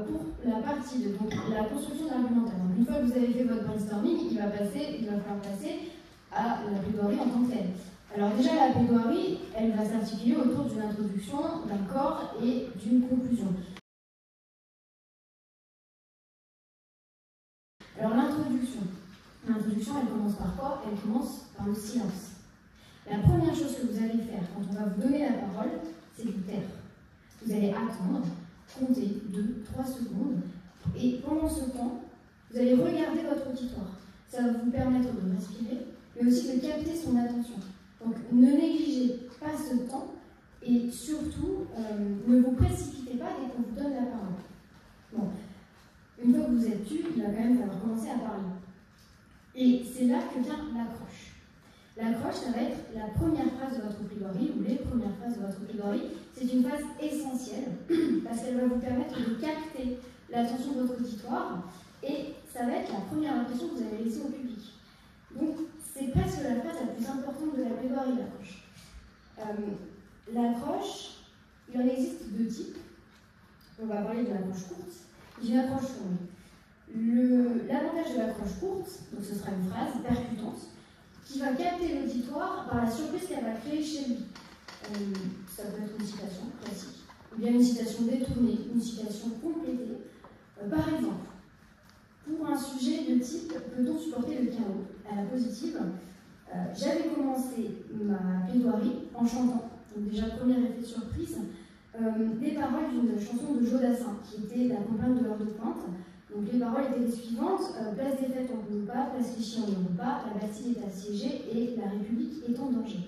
pour la partie de la construction argumentaire. Donc, une fois que vous avez fait votre brainstorming, il va falloir passer à la plaidoirie en tant que telle. Alors déjà, la plaidoirie, elle va s'articuler autour d'une introduction, d'un corps et d'une conclusion. Alors l'introduction, elle commence par quoi? Elle commence par le silence. La première chose que vous allez faire quand on va vous donner la parole, c'est vous taire. Vous allez attendre, compter 2-3 secondes, et pendant ce temps, vous allez regarder votre auditoire. Ça va vous permettre de respirer, mais aussi de capter son attention. Donc ne négligez pas ce temps, et surtout, ne vous précipitez pas dès qu'on vous donne la parole. Bon. Une fois que vous êtes tu, il va quand même falloir commencer à parler. Et c'est là que vient l'accroche. L'accroche, ça va être la première phrase de votre plaidoirie, ou les premières phrases de votre plaidoirie. C'est une phase essentielle, parce qu'elle va vous permettre de capter l'attention de votre auditoire, et ça va être la première impression que vous allez laisser au public. Donc, c'est presque la phrase la plus importante de la plaidoirie, l'accroche. L'accroche, il en existe 2 types. On va parler de l'accroche courte. D'une approche longue. L'avantage de l'approche courte, donc ce sera une phrase percutante, qui va capter l'auditoire par la surprise qu'elle va créer chez lui. Ça peut être une citation classique, ou bien une citation détournée, une citation complétée. Par exemple, pour un sujet de type « Peut-on supporter le chaos ?» à la positive, j'avais commencé ma plaidoirie en chantant, donc déjà premier effet de surprise, des paroles d'une chanson de Jodassin, qui était la campagne de l'heure de pointe. Donc les paroles étaient les suivantes: place des fêtes on ne peut pas, place Clichy on ne peut pas, la Bastille est assiégée et la République est en danger.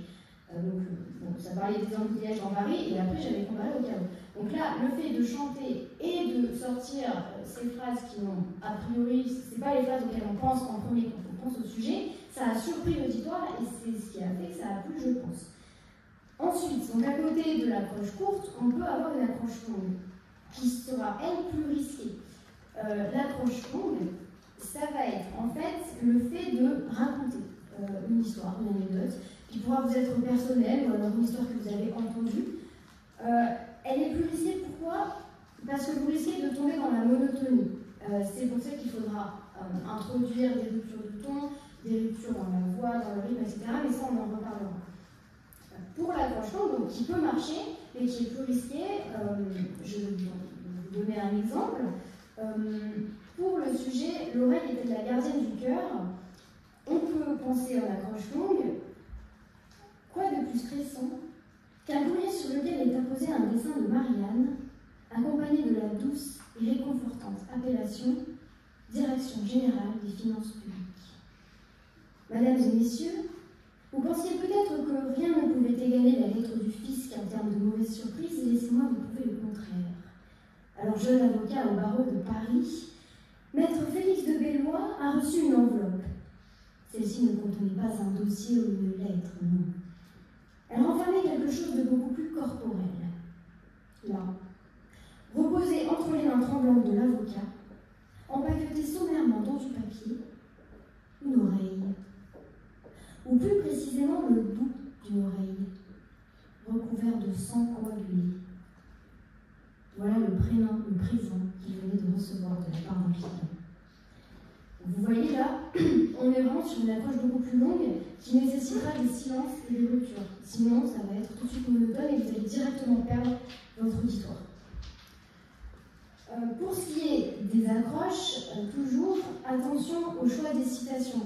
Ça parlait des embouteillages dans Paris, et après j'avais comparé au chaos. Donc là, le fait de chanter et de sortir ces phrases qui n'ont, a priori, c'est pas les phrases auxquelles on pense en premier quand on pense au sujet, ça a surpris l'auditoire, et c'est ce qui a fait que ça a plu, je pense. Ensuite, donc à côté de l'approche courte, on peut avoir une approche longue, qui sera, elle, plus risquée. L'approche longue, ça va être en fait le fait de raconter une histoire, une anecdote, qui pourra vous être personnelle, ou alors une histoire que vous avez entendue. Elle est plus risquée, pourquoi? Parce que vous risquez de tomber dans la monotonie. C'est pour ça qu'il faudra introduire des ruptures de ton, des ruptures dans la voix, dans le rythme, etc. Mais ça, on en reparlera. Pour l'approche longue, donc, qui peut marcher, mais qui est plus risquée, je vais vous donner un exemple. Pour le sujet « L'oreille était la gardienne du cœur », on peut penser à l'approche longue. Quoi de plus stressant qu'un courrier sur lequel est apposé un dessin de Marianne, accompagné de la douce et réconfortante appellation « Direction générale des finances publiques ». Mesdames et messieurs, vous pensiez peut-être que rien ne pouvait égaler la lettre du fisc en termes de mauvaise surprise, et laissez-moi vous prouver le contraire. Alors, jeune avocat au barreau de Paris, maître Félix de Bellois a reçu une enveloppe. Celle-ci ne contenait pas un dossier ou une lettre, non. Elle renfermait quelque chose de beaucoup plus corporel. Là, reposé entre les mains tremblantes de l'avocat, empaqueté sommairement dans du papier, une oreille. Ou plus précisément le bout d'une oreille, recouvert de sang coagulé. Voilà le présent qu'il venait de recevoir de la part d'un client. Vous voyez là, on est vraiment sur une approche beaucoup plus longue qui nécessitera des silences et des ruptures. Sinon, ça va être tout de suite monotone et vous allez directement perdre votre auditoire. Pour ce qui est des accroches, toujours attention au choix des citations.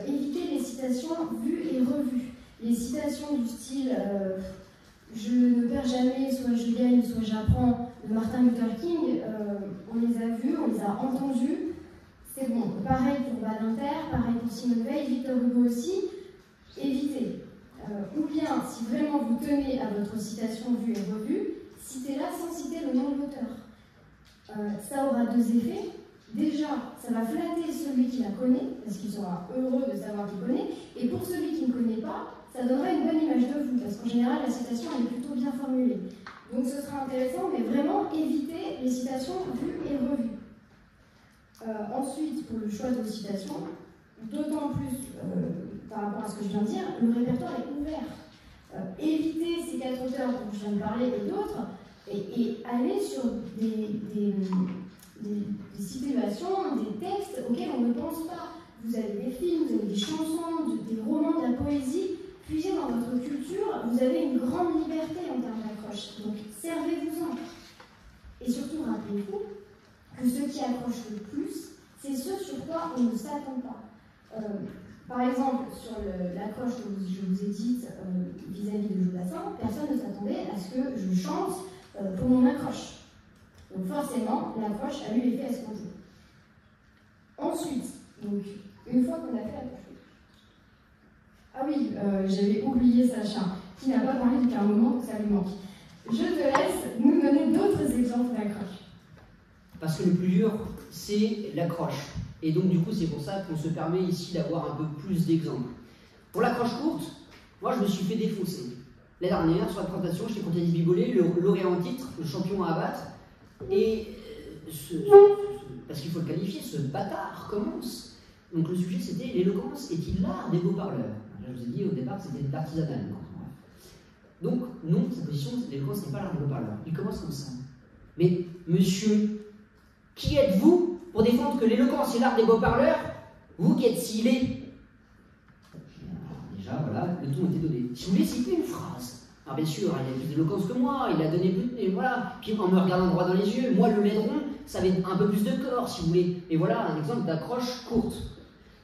Évitez les citations vues et revues. Les citations du style je ne perds jamais, soit je gagne, soit j'apprends, de Martin Luther King, on les a vus, on les a entendus, c'est bon. Pareil pour Badinter, pareil pour Simone Veil, Victor Hugo aussi, évitez. Ou bien, si vraiment vous tenez à votre citation vue et revue, citez-la sans citer le nom de l'auteur. Ça aura 2 effets. Déjà, ça va flatter celui qui la connaît, parce qu'il sera heureux de savoir qu'il connaît, et pour celui qui ne connaît pas, ça donnera une bonne image de vous, parce qu'en général, la citation elle est plutôt bien formulée. Donc ce sera intéressant, mais vraiment éviter les citations vues et revues. Ensuite, pour le choix de vos citations, d'autant plus par rapport à ce que je viens de dire, le répertoire est ouvert. Évitez ces 4 auteurs dont je viens de parler et d'autres, et aller sur des situations, des textes auxquels on ne pense pas. Vous avez des films, vous avez des chansons, des romans, de la poésie. Puisez dans votre culture, vous avez une grande liberté en termes d'accroche. Donc servez-vous-en. Et surtout, rappelez-vous que ce qui accroche le plus, c'est ce sur quoi on ne s'attend pas. Par exemple, sur l'accroche que je vous ai dite vis-à-vis de Jodassin, personne ne s'attendait à ce que je chante pour mon accroche. Donc forcément, l'accroche a eu l'effet escompté. Ensuite, donc, une fois qu'on a fait l'accroche. Ah oui, j'avais oublié Sacha, qui n'a pas parlé depuis un moment, donc ça lui manque. Je te laisse nous donner d'autres exemples d'accroche. Parce que le plus dur, c'est l'accroche. Et donc, du coup, c'est pour ça qu'on se permet ici d'avoir un peu plus d'exemples. Pour l'accroche courte, moi, je me suis fait défoncer. L'année dernière, sur la présentation, j'étais contre Denis Bibolet, le lauréat en titre, le champion à abattre. Et, parce qu'il faut le qualifier, ce bâtard commence. Donc, le sujet, c'était l'éloquence est-il l'art des beaux parleurs? Je vous ai dit au départ que c'était de l'artisanal. Donc, non, sa position, l'éloquence n'est pas l'art des beaux parleurs. Il commence comme ça. Mais, monsieur, qui êtes-vous pour défendre que l'éloquence est l'art des beaux parleurs? Vous qui êtes si laid. Déjà, voilà, le ton était donné. Si vous voulez, c'est une phrase. Alors, bien sûr, il a plus d'éloquence que moi, il a donné plus. Et voilà. Puis, en me regardant droit dans les yeux, moi, le laideron, ça avait un peu plus de corps, si vous voulez. Et voilà un exemple d'accroche courte.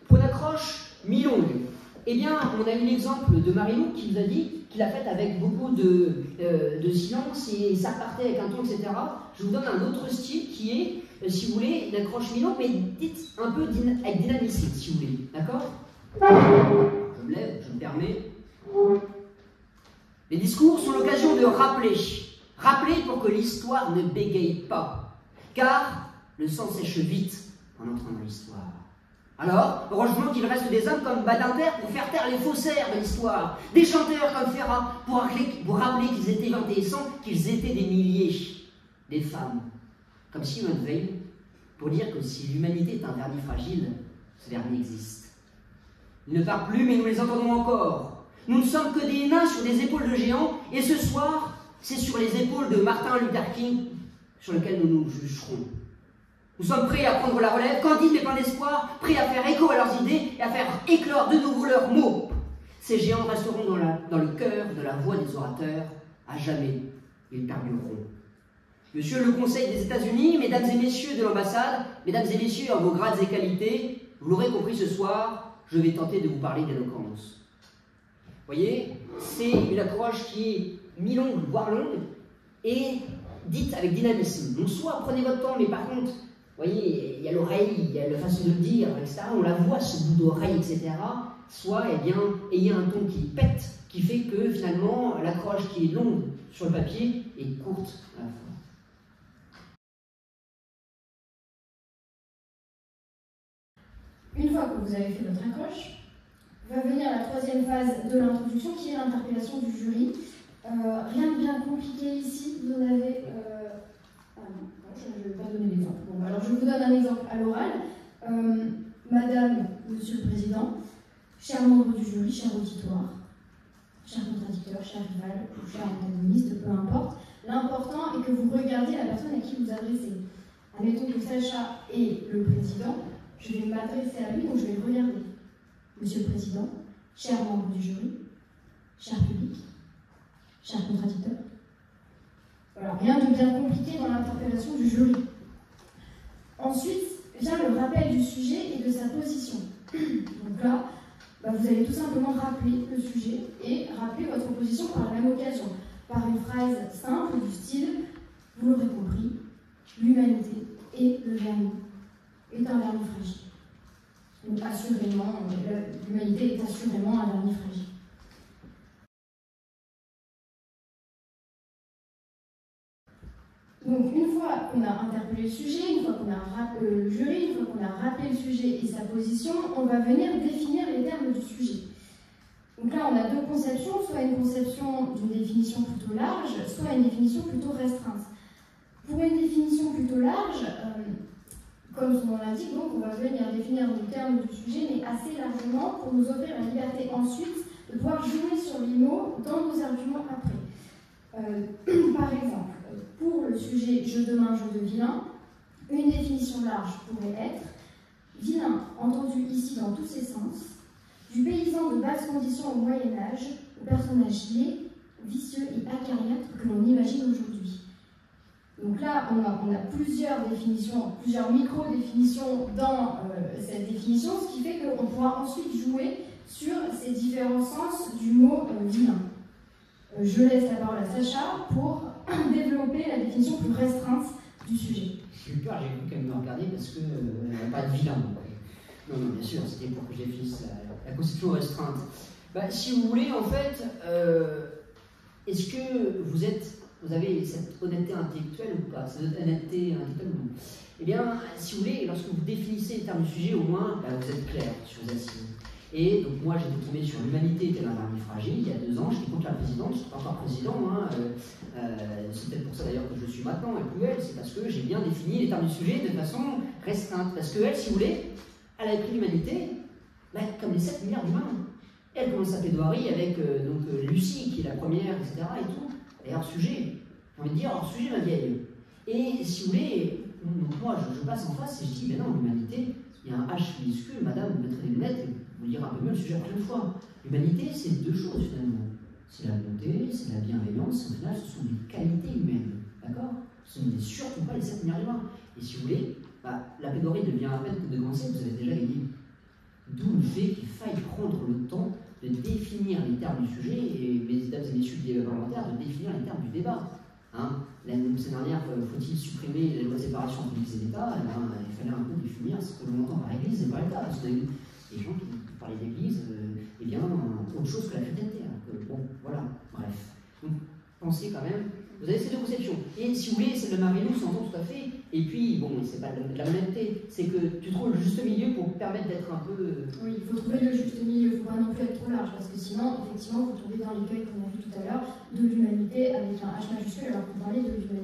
Pour une accroche mi-longue, eh bien, on a eu l'exemple de Marie-Lou qui nous a dit qu'il l'a faite avec beaucoup de silence et ça repartait avec un ton, etc. Je vous donne un autre style qui est, si vous voulez, une accroche mi-longue, mais dites un peu avec dynamisme, si vous voulez. D'accord? Je me lève, je me permets. Les discours sont l'occasion de rappeler. Rappeler pour que l'histoire ne bégaye pas. Car le sang sèche vite en entrant dans l'histoire. Alors, heureusement qu'il reste des hommes comme Badinter pour faire taire les faussaires de l'histoire, des chanteurs comme Ferrat pour rappeler qu'ils étaient 20 et 100, qu'ils étaient des milliers, des femmes, comme Simone Veil, pour dire que si l'humanité est un vernis fragile, ce vernis existe. Ils ne parlent plus, mais nous les entendons encore. Nous ne sommes que des nains sur des épaules de géants, et ce soir, c'est sur les épaules de Martin Luther King sur lequel nous nous jugerons. Nous sommes prêts à prendre la relève, candides mais pleins d'espoir, prêts à faire écho à leurs idées et à faire éclore de nouveau leurs mots. Ces géants resteront dans le cœur de la voix des orateurs, à jamais ils perduleront. Monsieur le Conseil des États-Unis, mesdames et messieurs de l'ambassade, mesdames et messieurs en vos grades et qualités, vous l'aurez compris ce soir, je vais tenter de vous parler d'éloquence. Vous voyez, c'est une accroche qui est mi-longue, voire longue, et dite avec dynamisme. Donc soit prenez votre temps, mais par contre, vous voyez, il y a l'oreille, il y a la façon de le dire, etc. On la voit, ce bout d'oreille, etc. Soit, eh bien, ayez un ton qui pète, qui fait que finalement, l'accroche qui est longue sur le papier est courte à la fois. Une fois que vous avez fait votre accroche, va venir la troisième phase de l'introduction qui est l'interpellation du jury. Rien de bien compliqué ici, vous en avez... je ne vais pas donner l'exemple. Bon, alors je vous donne un exemple à l'oral. Madame, Monsieur le Président, chers membres du jury, chers auditoires, chers contradicteurs, chers rivales ou chers antagonistes, peu importe, l'important est que vous regardiez la personne à qui vous adressez. Admettons que Sacha est le président, je vais m'adresser à lui, donc je vais le regarder. Monsieur le Président, chers membres du jury, cher public, chers contradicteurs. Voilà, rien de bien compliqué dans l'interpellation du jury. Ensuite vient le rappel du sujet et de sa position. Donc là, vous allez tout simplement rappeler le sujet et rappeler votre position par la même occasion, par une phrase simple du style « Vous l'aurez compris, l'humanité et le vernis est un vernis fragile. » Donc assurément, l'humanité est assurément un vernis fragile. Donc, une fois qu'on a interpellé le sujet, une fois qu'on a rappelé le jury, une fois qu'on a rappelé le sujet et sa position, on va venir définir les termes du sujet. Donc là, on a deux conceptions, soit une conception d'une définition plutôt large, soit une définition plutôt restreinte. Pour une définition plutôt large, comme son nom l'indique, donc on va venir définir les termes du sujet, mais assez largement pour nous offrir la liberté ensuite de pouvoir jouer sur les mots dans nos arguments après. Par exemple, le sujet jeu de main, jeu de vilain, une définition large pourrait être vilain, entendu ici dans tous ses sens, du paysan de basse condition au Moyen-Âge, au personnage laid, vicieux et acariâtre que l'on imagine aujourd'hui. Donc là, on a plusieurs définitions, plusieurs micro-définitions dans cette définition, ce qui fait qu'on pourra ensuite jouer sur ces différents sens du mot vilain. Je laisse la parole à Sacha pour développer la définition plus restreinte du sujet. Super, j'ai cru qu'elle me regardait parce qu'il n'y a pas de vilain. Non, non, bien sûr, c'était pour que je définisse la constitution restreinte. Bah, si vous voulez, en fait, est-ce que vous avez cette honnêteté intellectuelle ou pas? Cette honnêteté intellectuelle ou non? Eh bien, si vous voulez, lorsque vous définissez les termes du sujet, au moins, bah, vous êtes clair sur les assises. Et donc moi, j'étais tombé sur l'humanité telle un armée fragile il y a 2 ans, j'étais contre la présidente, je ne suis pas encore président, hein, c'est peut-être pour ça d'ailleurs que je suis maintenant, et plus elle, c'est parce que j'ai bien défini les termes du sujet de façon restreinte. Parce qu'elle, si vous voulez, elle a écrit l'humanité bah, comme les 7 milliards d'humains. Elle commence sa plaidoirie avec Lucie, qui est la première, etc. et tout. Et hors sujet, j'ai envie de dire hors sujet, ma vieille. Et si vous voulez, donc moi je passe en face et je dis, mais non, l'humanité, il y a un H minuscule, madame, vous mettrez des lunettes et vous direz un peu mieux le sujet la prochaine fois. L'humanité, c'est 2 choses finalement. C'est la bonté, c'est la bienveillance, au final, ce sont des qualités humaines. D'accord? Ce n'est surtout pas les 7 milliards d'humains. Et si vous voulez, bah, la plaidoirie devient à peine que de commencer, vous avez déjà gagné. D'où le fait qu'il faille prendre le temps de définir les termes du sujet, et mesdames et messieurs des parlementaires, de définir les termes du débat. Hein, l'année dernière, faut-il supprimer la loi de séparation entre l'Église et l'État? Il fallait un peu définir ce que l'on entend par l'Église et par l'État. Parce que les gens qui parlaient d'Église, eh bien, autre chose que la chrétienté. Bon, voilà, bref. Donc, pensez quand même, vous avez ces 2 conceptions. Et si vous voulez, celle de Marie-Lou s'entend tout à fait. Et puis, bon, c'est pas de la honnêteté, c'est que tu trouves le juste milieu pour permettre d'être un peu. Oui, il faut trouver le juste milieu, il ne faut pas non plus être trop large, parce que sinon, effectivement, vous tombez dans l'écueil qu'on a vu tout à l'heure de l'humanité avec un H majuscule alors qu'on parlait de l'humanité.